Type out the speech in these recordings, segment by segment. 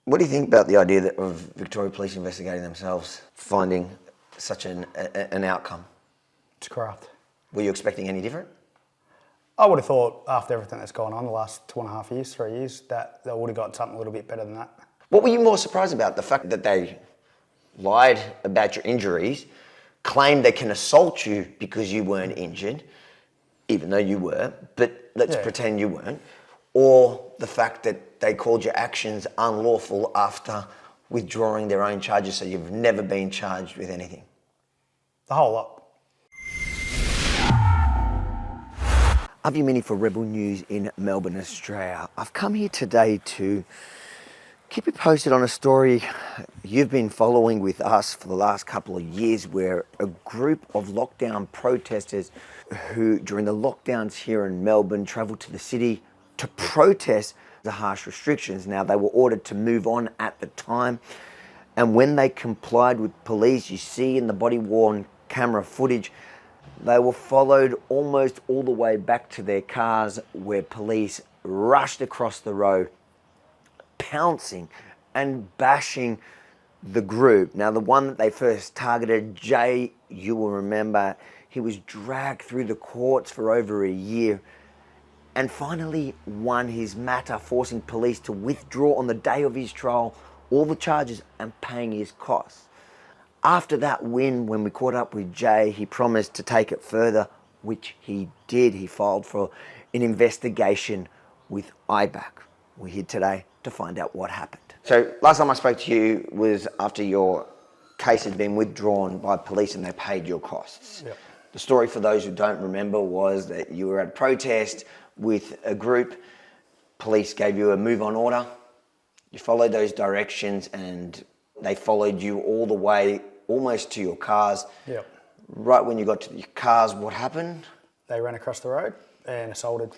What do you think about the idea of Victoria Police investigating themselves, finding such an outcome? It's corrupt. Were you expecting any different? I would have thought after everything that's gone on the last 2.5 years, 3 years, that they would have got something a little bit better than that. What were you more surprised about? The fact that they lied about your injuries, claimed they can assault you because you weren't injured, even though you were, but let's pretend you weren't, or the fact that they called your actions unlawful after withdrawing their own charges, so you've never been charged with anything? The whole lot. I'm Yemini for Rebel News in Melbourne, Australia. I've come here today to keep you posted on a story you've been following with us for the last couple of years, where a group of lockdown protesters who, during the lockdowns here in Melbourne, travelled to the city to protest the harsh restrictions. Now, they were ordered to move on at the time, and when they complied with police, you see in the body-worn camera footage, they were followed almost all the way back to their cars, where police rushed across the road, pouncing and bashing the group. Now, the one that they first targeted, Jay, you will remember, he was dragged through the courts for over a year and finally won his matter, forcing police to withdraw on the day of his trial all the charges and paying his costs. After that win, when we caught up with Jay, he promised to take it further, which he did. He filed for an investigation with IBAC. We're here today to find out what happened. So last time I spoke to you was after your case had been withdrawn by police and they paid your costs. Yep. The story, for those who don't remember, was that you were at a protest with a group. Police gave you a move-on order. You followed those directions and they followed you all the way almost to your cars. Yep. Right when you got to your cars, what happened? They ran across the road and assaulted.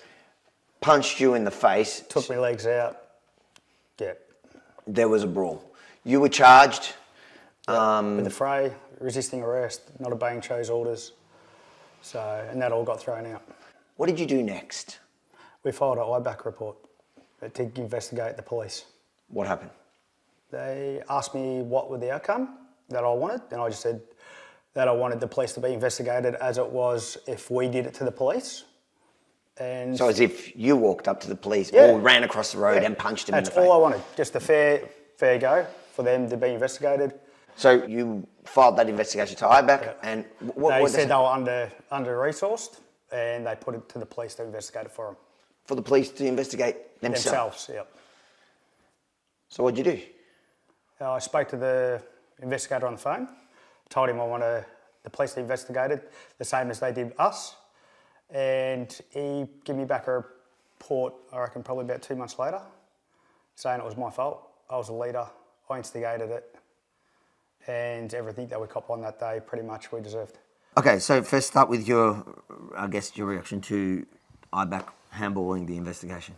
Punched you in the face. Took my legs out. Yeah. There was a brawl. You were charged. With the fray, resisting arrest, not obeying chose orders. So, and that all got thrown out. What did you do next? We filed an IBAC report to investigate the police. What happened? They asked me what was the outcome that I wanted, and I just said that I wanted the police to be investigated as it was if we did it to the police. And so as if you walked up to the police or ran across the road and punched them in the face? That's all I wanted, just a fair go for them to be investigated. So you filed that investigation to IBAC and what they said they were under-resourced and they put it to the police to investigate it for them. For the police to investigate themselves? Yep. So what'd you do? I spoke to the investigator on the phone, told him I wanted the police to investigate it the same as they did us, and he gave me back a report, I reckon probably about 2 months later, saying it was my fault. I was the leader, I instigated it, and everything that we copped on that day pretty much we deserved. Okay, so first start with your reaction to IBAC handballing the investigation.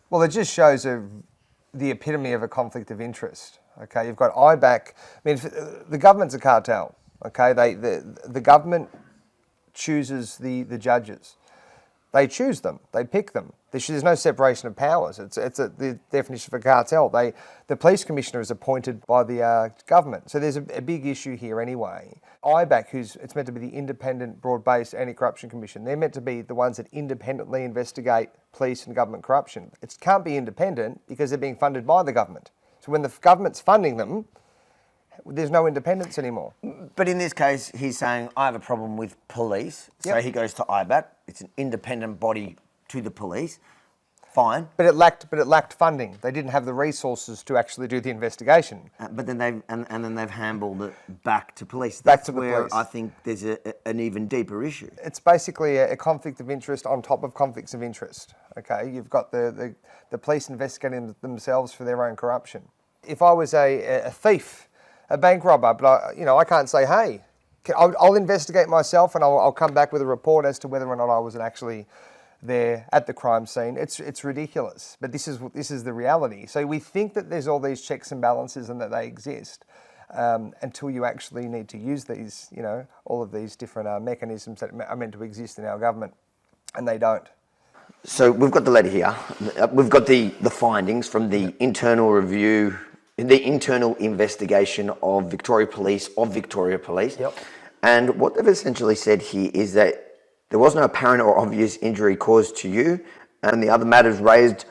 Well, it just shows the epitome of a conflict of interest. Okay, you've got IBAC. I mean, the government's a cartel. Okay, the government chooses the judges. They choose them. They pick them. There's no separation of powers. It's the definition of a cartel. The police commissioner is appointed by the government. So there's a big issue here anyway. IBAC, it's meant to be the independent, broad-based anti-corruption commission. They're meant to be the ones that independently investigate police and government corruption. It can't be independent because they're being funded by the government. So when the government's funding them, there's no independence anymore. But in this case, he's saying, I have a problem with police. So he goes to IBAC. It's an independent body to the police. Fine. But it lacked funding. They didn't have the resources to actually do the investigation. But then they've handballed it back to police. Back to the where police. I think there's an even deeper issue. It's basically a conflict of interest on top of conflicts of interest. Okay, you've got the police investigating themselves for their own corruption. If I was a thief, a bank robber, but I can't say, hey, I'll investigate myself and I'll come back with a report as to whether or not I was actually there at the crime scene. It's ridiculous, but this is the reality. So we think that there's all these checks and balances and that they exist until you actually need to use these, all of these different mechanisms that are meant to exist in our government, and they don't. So we've got the letter here. We've got the findings from the internal review, the internal investigation of Victoria Police. Yep. And what they've essentially said here is that there was no apparent or obvious injury caused to you, and the other matters raised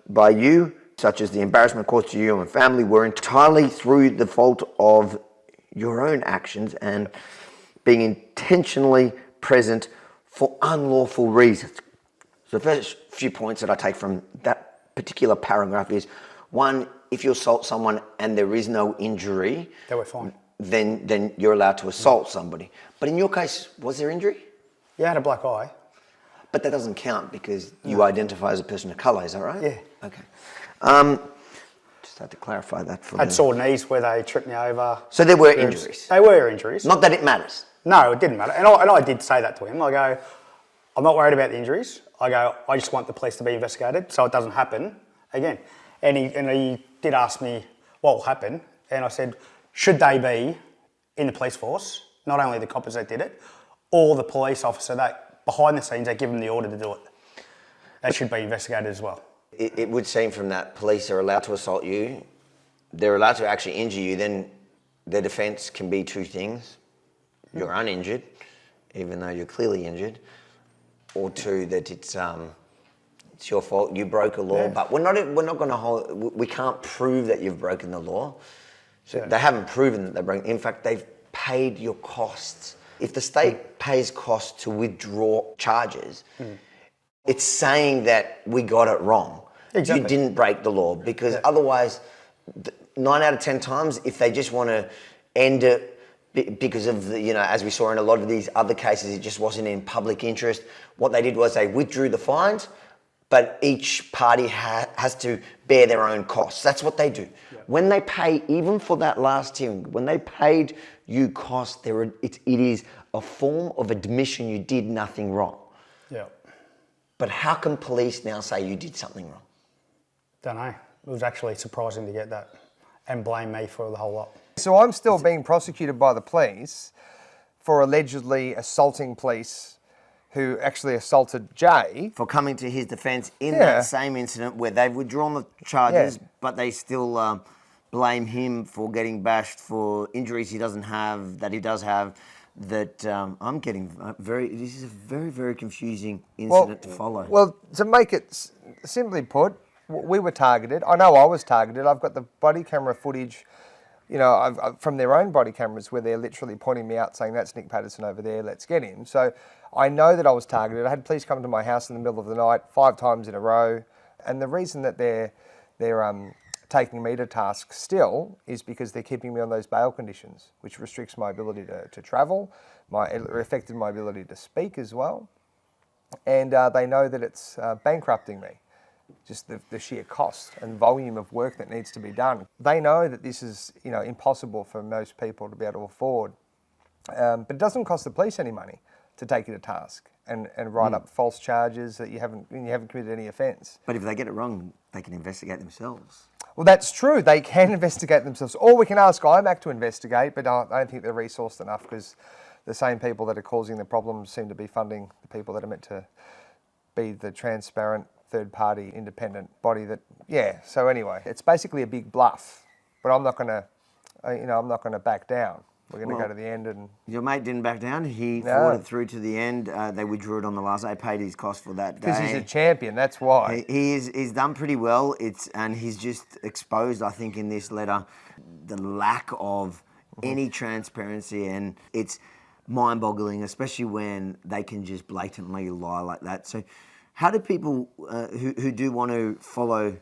by you, such as the embarrassment caused to you and family, were entirely through the fault of your own actions and being intentionally present for unlawful reasons. So the first few points that I take from that particular paragraph is, one, if you assault someone and there is no injury, They were fine. then you're allowed to assault somebody. But in your case, was there injury? Yeah, I had a black eye. But that doesn't count because you identify as a person of colour, is that right? Yeah. Okay. Just had to clarify that for I had them. sore knees where they tripped me over. So there were injuries? They were injuries. Not that it matters. No, it didn't matter. And I did say that to him. I go, I'm not worried about the injuries. I go, I just want the police to be investigated so it doesn't happen again. And he did ask me what will happen. And I said, should they be in the police force, not only the coppers that did it, or the police officer that behind the scenes that give them the order to do it? That should be investigated as well. It would seem from that police are allowed to assault you, they're allowed to actually injure you, then their defence can be two things. You're uninjured, even though you're clearly injured, or two, that it's your fault, you broke a law, Yeah. but we're not going to hold, we can't prove that you've broken the law. So Yeah. they haven't proven that they broke, in fact, they've paid your costs. If the state pays costs to withdraw charges, it's saying that we got it wrong. Exactly. You didn't break the law, because otherwise, 9 out of 10 times, if they just want to end it because of the, as we saw in a lot of these other cases, it just wasn't in public interest. What they did was they withdrew the fines, but each party has to bear their own costs. That's what they do. Yeah. When they pay, even for that last hearing, when they paid you costs, it is a form of admission you did nothing wrong. Yeah. But how can police now say you did something wrong? Don't know. It was actually surprising to get that and blame me for the whole lot. So I'm still being prosecuted by the police for allegedly assaulting police who actually assaulted Jay. For coming to his defence in Yeah. that same incident where they've withdrawn the charges, but they still blame him for getting bashed for injuries he doesn't have, that he does have, that I'm getting this is a very, very confusing incident to follow. Well, to make it simply put, we were targeted. I know I was targeted. I've got the body camera footage, from their own body cameras where they're literally pointing me out saying, that's Nick Patterson over there, let's get him. So I know that I was targeted. I had police come to my house in the middle of the night 5 times in a row. And the reason that they're taking me to task still is because they're keeping me on those bail conditions, which restricts my ability to travel, it affected my ability to speak as well. And they know that it's bankrupting me. Just the sheer cost and volume of work that needs to be done. They know that this is, impossible for most people to be able to afford. But it doesn't cost the police any money to take you to task and write up false charges that you haven't committed any offence. But if they get it wrong, they can investigate themselves. Well, that's true. They can investigate themselves. Or we can ask IMAC to investigate, but I don't think they're resourced enough because the same people that are causing the problems seem to be funding the people that are meant to be the transparent, third-party, independent body So anyway, it's basically a big bluff, but I'm not going to back down. We're going to go to the end. And your mate didn't back down. He fought it through to the end. They withdrew it on the last day, paid his cost for that day. Because he's a champion, that's why. He's done pretty well. And he's just exposed, I think, in this letter, the lack of any transparency, and it's mind-boggling, especially when they can just blatantly lie like that. So how do people who do want to follow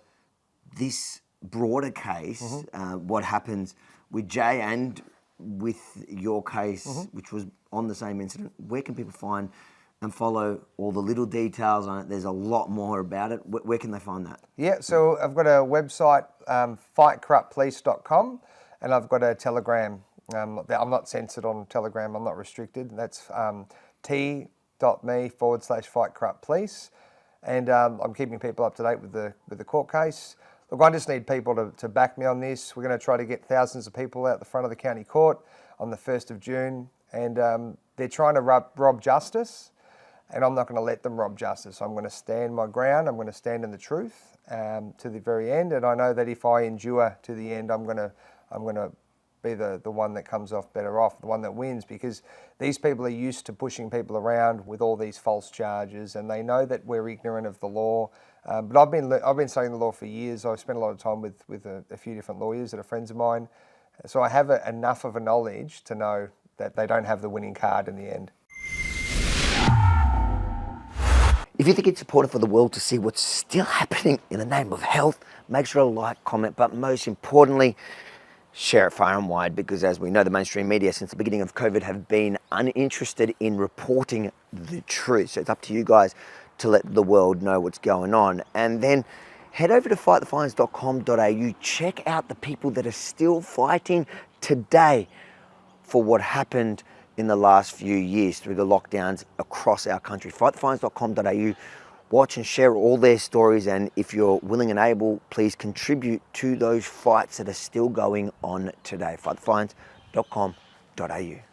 this broader case, what happens with Jay and with your case, which was on the same incident, where can people find and follow all the little details on it? There's a lot more about it. Where can they find that? Yeah, so I've got a website, fightcorruptpolice.com, and I've got a Telegram. I'm not censored on Telegram, I'm not restricted. That's t.me/fightcorruptpolice. And I'm keeping people up to date with the court case. Look, I just need people to back me on this. We're going to try to get thousands of people out the front of the county court on the 1st of June. And they're trying to rob justice. and I'm not going to let them rob justice. I'm going to stand my ground. I'm going to stand in the truth to the very end. And I know that if I endure to the end, I'm going to be the one that comes off better off, the one that wins, because these people are used to pushing people around with all these false charges, and they know that we're ignorant of the law. But I've been studying the law for years. I've spent a lot of time with a few different lawyers that are friends of mine, so I have enough of a knowledge to know that they don't have the winning card in the end. If you think it's important for the world to see what's still happening in the name of health, make sure to like, comment, but most importantly, share it far and wide, because as we know, the mainstream media since the beginning of COVID have been uninterested in reporting the truth. So it's up to you guys to let the world know what's going on. And then head over to fightthefines.com.au. Check out the people that are still fighting today for what happened in the last few years through the lockdowns across our country. Fightthefines.com.au. Watch and share all their stories, and if you're willing and able, please contribute to those fights that are still going on today. Fightthefines.com.au.